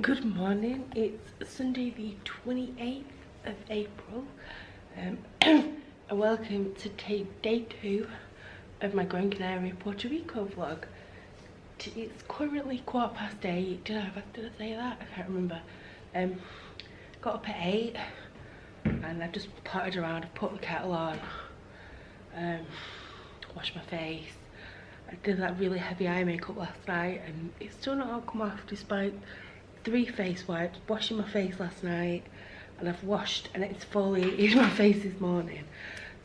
Good morning, it's Sunday the 28th of April and welcome to day 2 of my Gran Canaria, Puerto Rico vlog. It's currently 8:15. Did I say that? I can't remember. Got up at 8 and I just potted around. I put the kettle on, washed my face. I did that really heavy eye makeup last night and it's still not all come off despite 3 face wipes, washing my face last night, and I've washed and it's exfoliated my face this morning.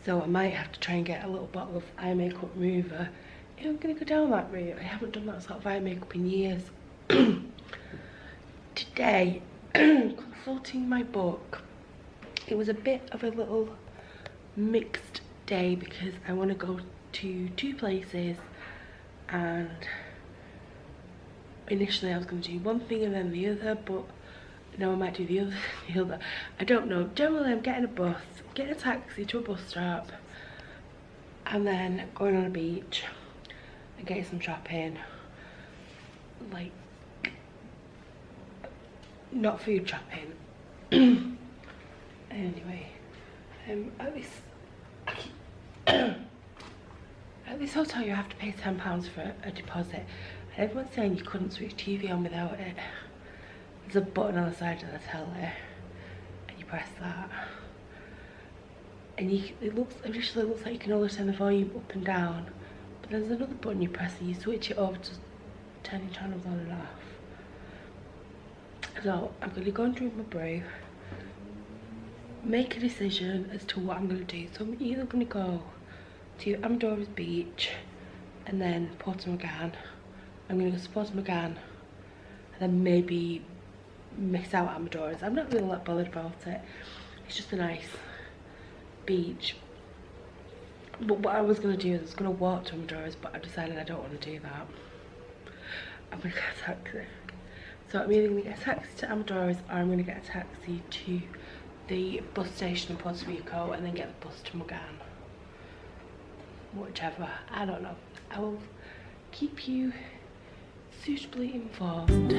So I might have to try and get a little bottle of eye makeup remover if I'm going to go down that route. I haven't done that sort of eye makeup in years. Today, consulting my book, it was a bit of a little mixed day because I want to go to 2 places, and initially I was going to do one thing and then the other, but now I might do the other. I don't know. Generally I'm getting a bus, getting a taxi to a bus stop, and then going on a beach and getting some shopping, like not food shopping. Anyway, at this hotel you have to pay £10 for a deposit. Everyone's saying you couldn't switch TV on without it. There's a button on the side of the telly and you press that, and it initially looks like you can only turn the volume up and down, but there's another button you press and you switch it over to turning channels on and off. So I'm going to go and drink my brew, make a decision as to what I'm going to do. So I'm either going to go to Amadores beach and then Puerto Rico. I'm going to go to Puerto Rico and then maybe miss out Amadores. I'm not really that bothered about it. It's just a nice beach. But what I was going to do is I was going to walk to Amadores, but I've decided I don't want to do that. I'm going to get a taxi. So I'm either going to get a taxi to Amadores or I'm going to get a taxi to the bus station in Puerto Rico and then get the bus to Magan. Whichever, I don't know. I will keep you suitably informed.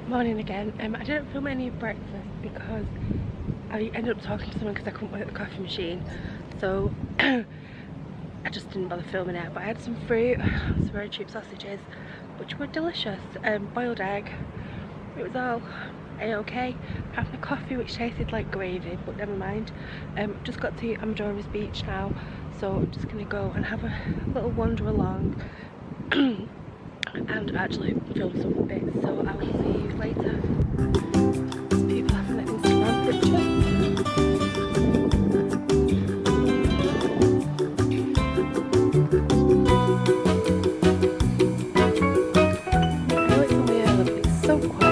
Morning again. I didn't film any of breakfast because I ended up talking to someone because I couldn't work the coffee machine, so I just didn't bother filming it. But I had some fruit, some road chip sausages, which were delicious, boiled egg. It was all okay. Having a coffee which tasted like gravy, but never mind. Just got to Amadores beach now, so I'm just gonna go and have a little wander along and actually film some bits, so I will see you later. People having an Instagram picture. I know it's only early, but it's so quiet.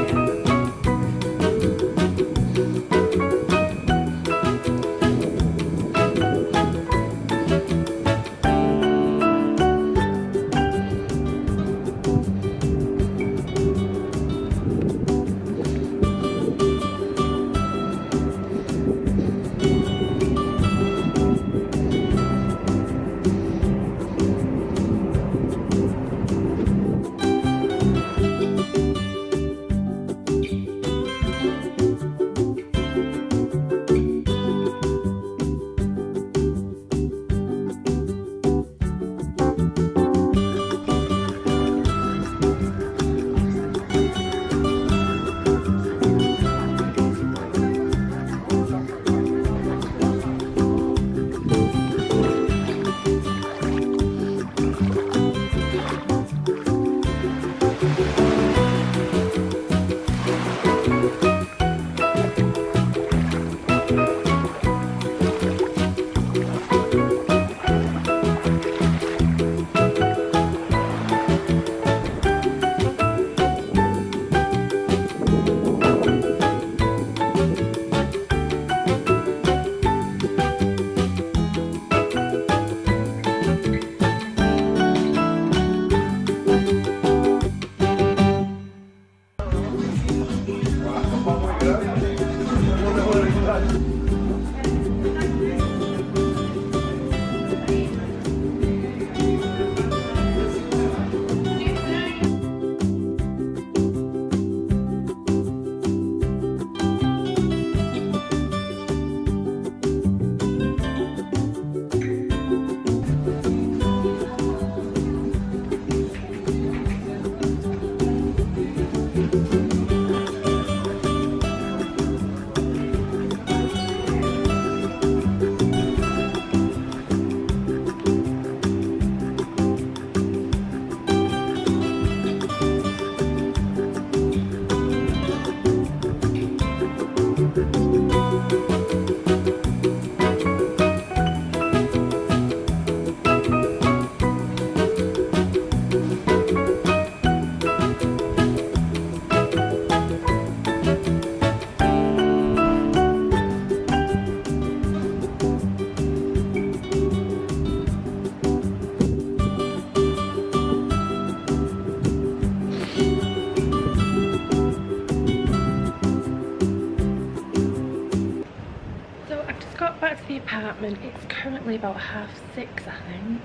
apartment. It's currently about 6:30, I think.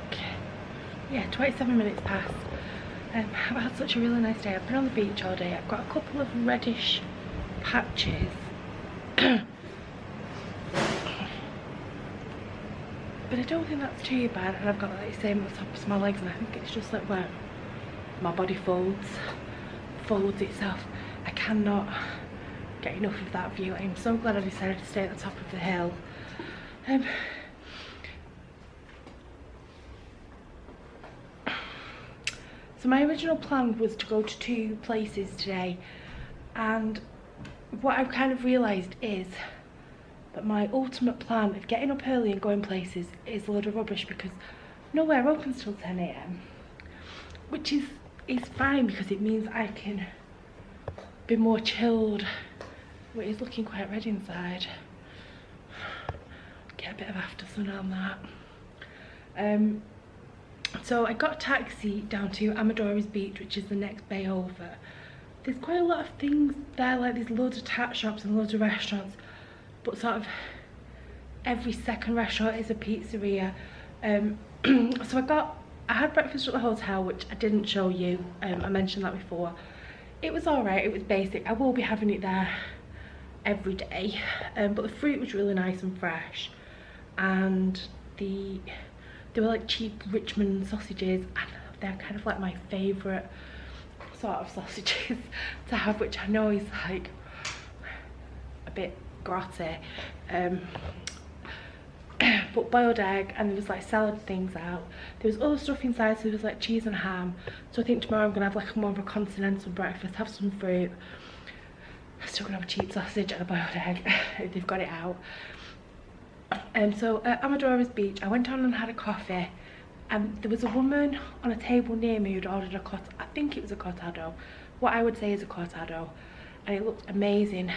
Yeah, 27 minutes past. I've had such a really nice day. I've been on the beach all day. I've got a couple of reddish patches. But I don't think that's too bad, and I've got like the same at the top of my legs, and I think it's just like where my body folds itself. I cannot get enough of that view. I'm so glad I decided to stay at the top of the hill. So my original plan was to go to 2 places today, and what I've kind of realised is that my ultimate plan of getting up early and going places is a load of rubbish, because nowhere opens till 10 AM, which is fine because it means I can be more chilled. Well, it's looking quite red inside. Get a bit of after sun on that. So I got a taxi down to Amadores beach, which is the next bay over. There's quite a lot of things there, like there's loads of tat shops and loads of restaurants, but sort of every second restaurant is a pizzeria. So I had breakfast at the hotel, which I didn't show you. I mentioned that before. It was alright, it was basic. I will be having it there every day, but the fruit was really nice and fresh, and they were like cheap Richmond sausages, and they're kind of like my favourite sort of sausages to have, which I know is like a bit grotty, but boiled egg, and there was like salad things out. There was other stuff inside, so there was like cheese and ham. So I think tomorrow I'm gonna have like more of a continental breakfast, have some fruit. I'm still gonna have a cheap sausage and a boiled egg if they've got it out. So at Amadores beach, I went down and had a coffee, and there was a woman on a table near me who'd ordered I think it was a cortado, what I would say is a cortado, and it looked amazing.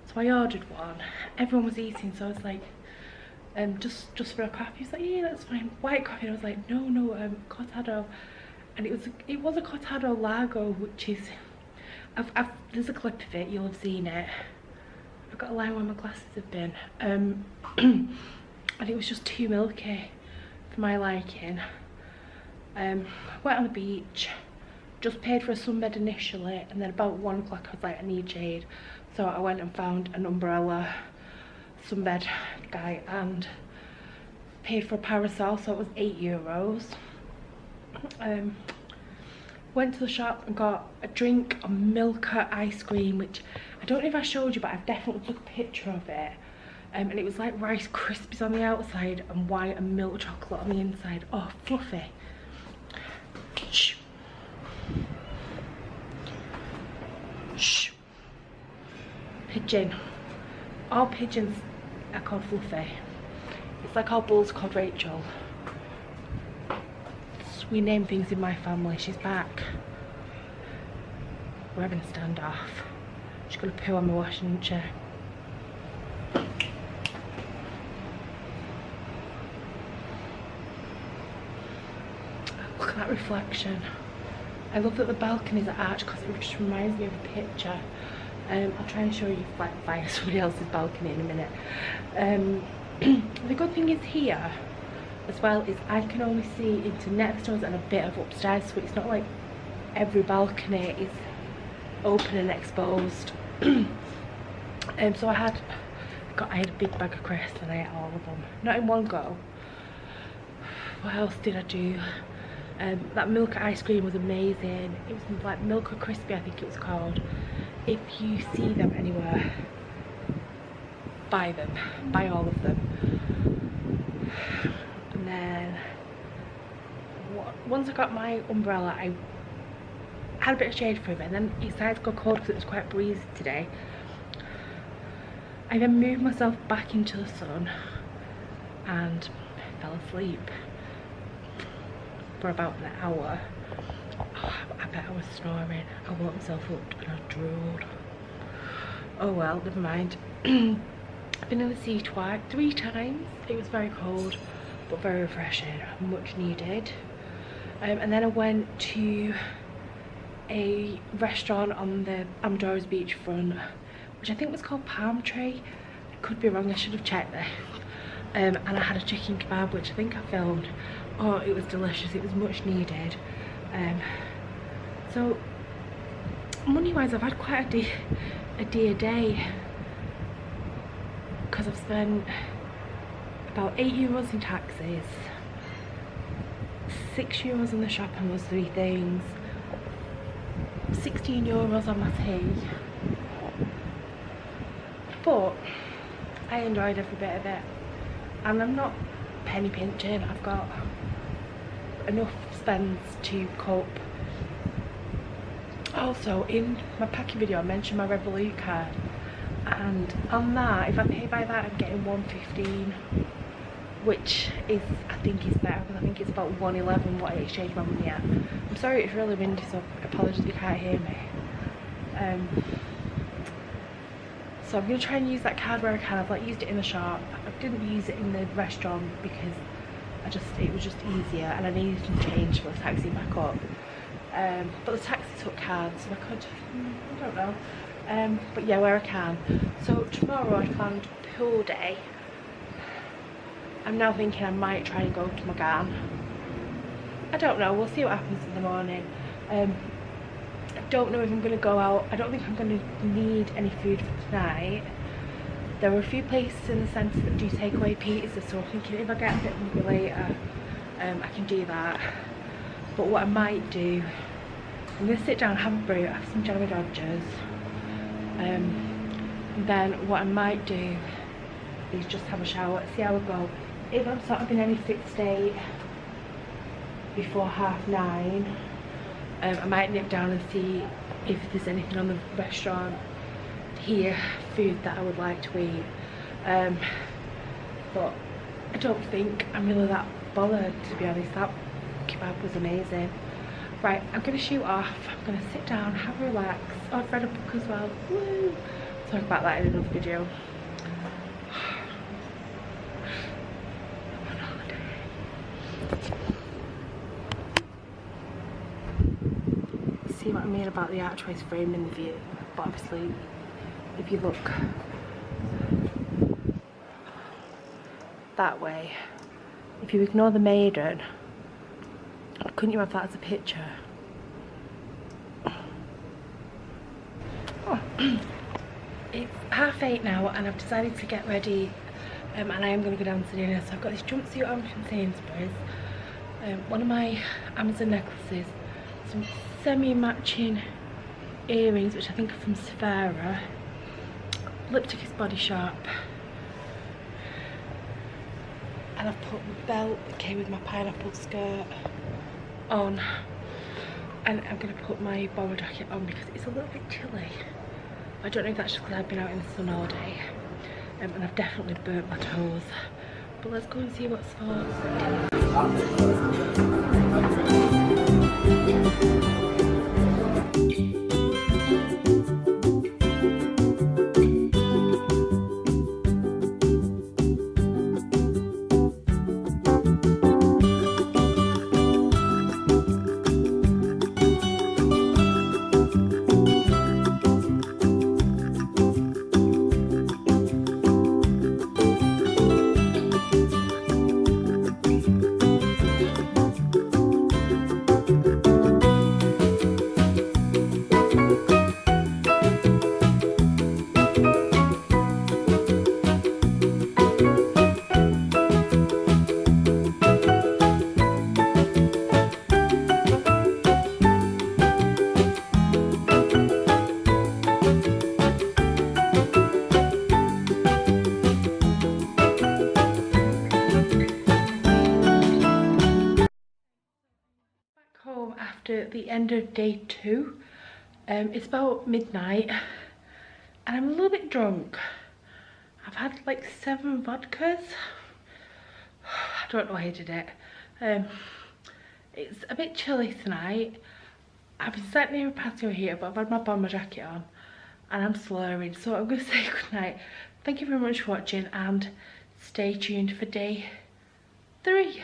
So I ordered one. Everyone was eating, so I was like, just for a coffee. He was like, yeah, that's fine, white coffee. And I was like, no, cortado. And it was a cortado lago, which is, there's a clip of it, you'll have seen it. I've got a line where my glasses have been, and it was just too milky for my liking. Went on the beach, just paid for a sunbed initially, and then about 1 o'clock I was like, I need shade, so I went and found an umbrella sunbed guy and paid for a parasol, so it was €8. Went to the shop and got a drink, a Milka ice cream, which I don't know if I showed you, but I've definitely took a picture of it. And it was like Rice Krispies on the outside and white and milk chocolate on the inside. Oh, fluffy. Shh. Shh. Pigeon. All pigeons are called Fluffy. It's like all bulls are called Rachel. We name things in my family. She's back. We're having a standoff. She's gonna poo on my washing chair. Look at that reflection. I love that the balconies are arched because it just reminds me of a picture. I'll try and show you via somebody else's balcony in a minute. The good thing is here as well is I can only see into next doors and a bit of upstairs, so it's not like every balcony is open and exposed. So I had a big bag of crisps and I ate all of them, not in one go. What else did I do? That Milka ice cream was amazing. It was like Milka Crispy, I think it was called. If you see them anywhere, buy them, buy all of them. And then once I got my umbrella, I had a bit of shade for it, and then it started to go cold because it was quite breezy today. I then moved myself back into the sun and fell asleep for about an hour. Oh, I bet I was snoring. I woke myself up and I drooled. Oh well, never mind. I've been in the sea 3 times. It was very cold but very refreshing, much needed. And then I went to a restaurant on the Amadores beachfront, which I think was called Palm Tree. I could be wrong, I should have checked this. and I had a chicken kebab, which I think I filmed. Oh, it was delicious, it was much needed. So money wise, I've had quite a dear day, because I've spent about €8 in taxes, €6 in the shop on those 3 things, €16 on my tea. But I enjoyed every bit of it, and I'm not penny pinching. I've got enough spends to cope. Also, in my packing video I mentioned my Revolut card, and on that, if I pay by that, I'm getting $1.15, which is, I think is better, because I think it's about $1.11 what I exchange my money at. I'm sorry, it's really windy, so apologies if you can't hear me. So I'm going to try and use that card where I can. I've like used it in the shop. I didn't use it in the restaurant because it was just easier, and I needed some change for the taxi back up. But the taxi took cards, so I could, I don't know. But yeah, where I can. So tomorrow I planned pool day. I'm now thinking I might try and go to McGann. I don't know, we'll see what happens in the morning. I don't know if I'm going to go out. I don't think I'm going to need any food for tonight. There are a few places in the centre that do takeaway pizza, so I'm thinking if I get a bit hungry later, I can do that. But what I might do, I'm going to sit down, have a brew, have some Jelly Dodgers. And then what I might do is just have a shower, see how I go. If I'm sort of in any fit state before 9:30, I might nip down and see if there's anything on the restaurant here, food that I would like to eat. But I don't think I'm really that bothered, to be honest. That kebab was amazing. Right, I'm going to shoot off. I'm going to sit down, have a relax. Oh, I've read a book as well. Woo! Talk about that in another video. I'm on holiday. See what I mean about the archways framing the view, but obviously if you look that way, if you ignore the maiden, couldn't you have that as a picture? Oh. It's 8:30 now, and I've decided to get ready, and I am going to go down to dinner. So I've got this jumpsuit on from Sainsbury's, one of my Amazon necklaces, some semi-matching earrings which I think are from Sephora, lipstick is Body Shop, and I've put the belt that came with my pineapple skirt on, and I'm going to put my bomber jacket on because it's a little bit chilly. I don't know if that's just because I've been out in the sun all day, and I've definitely burnt my toes. But let's go and see what's for home after the end of day 2. It's about midnight and I'm a little bit drunk. I've had like 7 vodkas. I don't know why I did it. It's a bit chilly tonight. I've been sat near a patio heater, but I've had my bomber jacket on and I'm slurring, so I'm going to say goodnight. Thank you very much for watching and stay tuned for day 3.